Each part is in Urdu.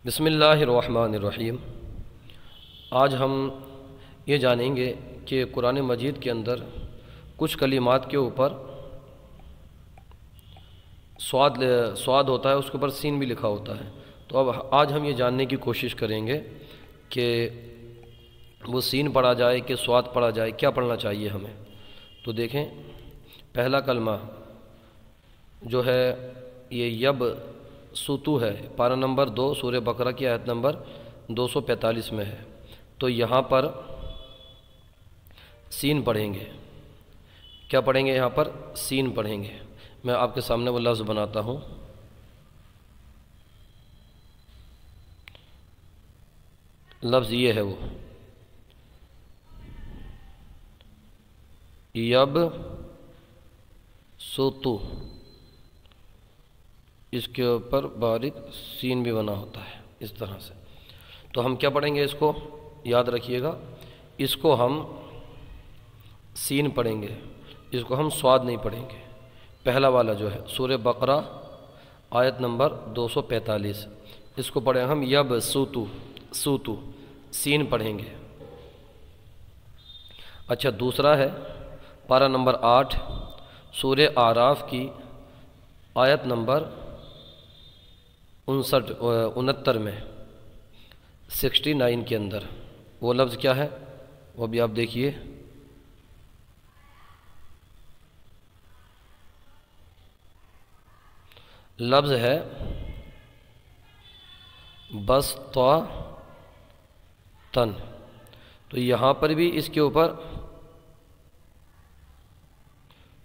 بسم اللہ الرحمن الرحیم۔ آج ہم یہ جانیں گے کہ قرآن مجید کے اندر کچھ کلمات کے اوپر سواد ہوتا ہے، اس کے اوپر سین بھی لکھا ہوتا ہے۔ تو اب آج ہم یہ جاننے کی کوشش کریں گے کہ وہ سین پڑھا جائے کہ سواد پڑھا جائے، کیا پڑھنا چاہیے ہمیں۔ تو دیکھیں، پہلا کلمہ جو ہے یہ یب ستو ہے، پارہ نمبر 2 سورہ بقرہ کی آیت نمبر 245 میں ہے۔ تو یہاں پر سین پڑھیں گے۔ کیا پڑھیں گے؟ یہاں پر سین پڑھیں گے۔ میں آپ کے سامنے وہ لفظ بناتا ہوں۔ لفظ یہ ہے وہ یب ستو، اس کے اوپر باریک سین بھی بنا ہوتا ہے اس طرح سے۔ تو ہم کیا پڑھیں گے؟ اس کو یاد رکھیے گا، اس کو ہم سین پڑھیں گے، اس کو ہم سواد نہیں پڑھیں گے۔ پہلا والا جو ہے سورہ بقرہ آیت نمبر 245، اس کو پڑھیں ہم یب ستو، سین پڑھیں گے۔ اچھا، دوسرا ہے پارہ نمبر 8 سورہ اعراف کی آیت نمبر 69 میں 69 کے اندر وہ لفظ کیا ہے وہ بھی آپ دیکھیے۔ لفظ ہے بسطتن۔ تو یہاں پر بھی اس کے اوپر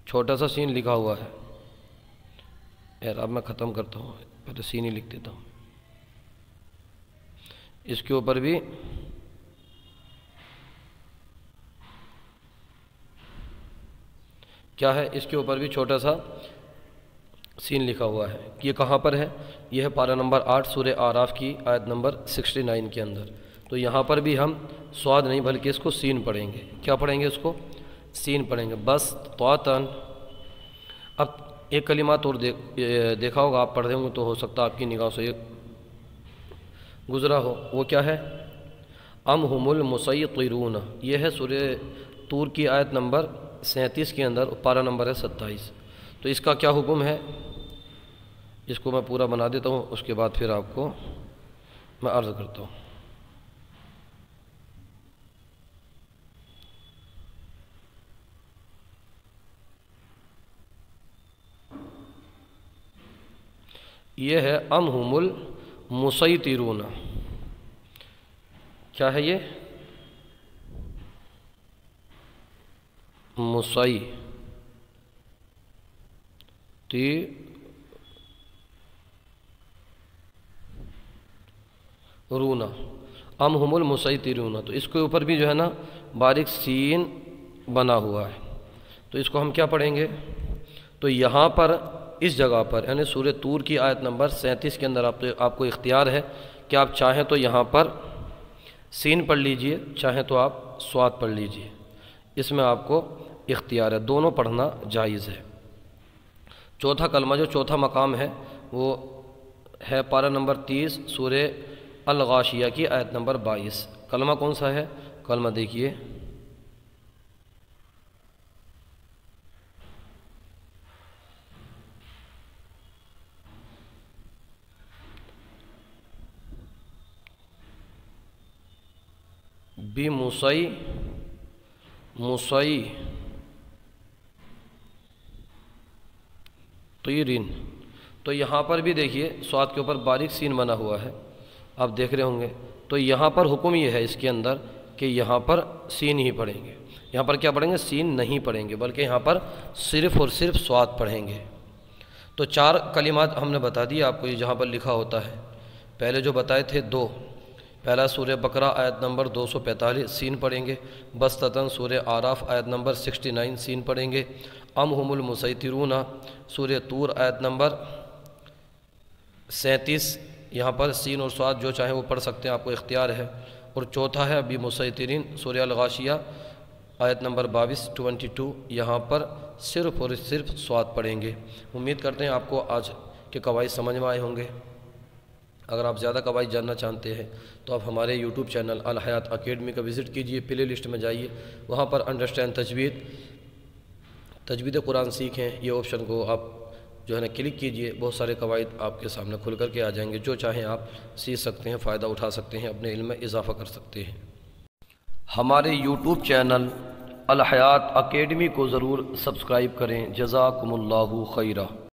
چھوٹا سا سین لکھا ہوا ہے۔ اب میں ختم کرتا ہوں، پہلے سین ہی لکھ دیتا ہوں۔ اس کے اوپر بھی کیا ہے؟ اس کے اوپر بھی چھوٹا سا سین لکھا ہوا ہے۔ یہ کہاں پر ہے؟ یہ ہے پارہ نمبر 8 سورہ اعراف کی آیت نمبر 69 کے اندر۔ تو یہاں پر بھی ہم سواد نہیں بلکہ اس کو سین پڑھیں گے۔ کیا پڑھیں گے؟ اس کو سین پڑھیں گے، بس طاعتن۔ اب ایک کلمات اور دیکھا ہوگا، آپ پڑھے ہوں گے تو ہو سکتا آپ کی نگاہ سے گزرا ہو۔ وہ کیا ہے؟ ام ہم المسیطرون۔ یہ ہے سورہ طور کی آیت نمبر 37 کے اندر، پارہ نمبر ہے 27۔ تو اس کا کیا حکم ہے؟ اس کو میں پورا بنا دیتا ہوں، اس کے بعد پھر آپ کو میں عرض کرتا ہوں۔ یہ ہے ام ہم المسیطرون۔ کیا ہے یہ؟ مسیطرون، ام ہم المسیطرون۔ تو اس کے اوپر بھی جو ہے نا باریک سین بنا ہوا ہے۔ تو اس کو ہم کیا پڑھیں گے؟ تو یہاں پر اس جگہ پر یعنی سورہ طور کی آیت نمبر 37 کے اندر آپ کو اختیار ہے کہ آپ چاہیں تو یہاں پر سین پڑھ لیجئے، چاہیں تو آپ سواد پڑھ لیجئے۔ اس میں آپ کو اختیار ہے، دونوں پڑھنا جائز ہے۔ چوتھا کلمہ جو چوتھا مقام ہے وہ ہے پارہ نمبر 30 سورہ الغاشیہ کی آیت نمبر 22۔ کلمہ کون سا ہے؟ کلمہ دیکھیے، مسیطرین۔ تو یہاں پر بھی دیکھیے سواد کے اوپر باریک سین بنا ہوا ہے، آپ دیکھ رہے ہوں گے۔ تو یہاں پر حکم یہ ہے اس کے اندر کہ یہاں پر سین ہی پڑھیں گے۔ یہاں پر کیا پڑھیں گے؟ سین نہیں پڑھیں گے، بلکہ یہاں پر صرف اور صرف سواد پڑھیں گے۔ تو 4 کلمات ہم نے بتا دی آپ کو، یہ جہاں پر لکھا ہوتا ہے۔ پہلے جو بتائے تھے 2، پہلا سورہ بقرہ آیت نمبر 245 سین پڑھیں گے، بسطتن سورہ اعراف آیت نمبر 69 سین پڑھیں گے، ام ہم المسیطرون سورہ طور آیت نمبر 37 یہاں پر سین اور سواد جو چاہیں وہ پڑھ سکتے ہیں، آپ کو اختیار ہے۔ اور چوتھا ہے مسیطرین سورہ الغاشیہ آیت نمبر 22 یہاں پر صرف اور صرف سواد پڑھیں گے۔ امید کرتے ہیں آپ کو آج کے قواعد سمجھ میں آئے ہوں گے۔ اگر آپ زیادہ قواعد جاننا چاہتے ہیں تو آپ ہمارے یوٹیوب چینل الحیات اکیڈمی کا وزٹ کیجئے، پلے لسٹ میں جائیے، وہاں پر انڈرسٹینڈ تجوید قرآن سیکھیں، یہ آپشن کو آپ جو ہے نا کلک کیجئے، بہت سارے قواعد آپ کے سامنے کھل کر کے آ جائیں گے، جو چاہیں آپ سیکھ سکتے ہیں، فائدہ اٹھا سکتے ہیں، اپنے علم میں اضافہ کر سکتے ہیں۔ ہمارے یوٹیوب چینل الحیات اکیڈمی کو ضرور سبسکرائب کریں۔ جزاکم اللہ خیرہ۔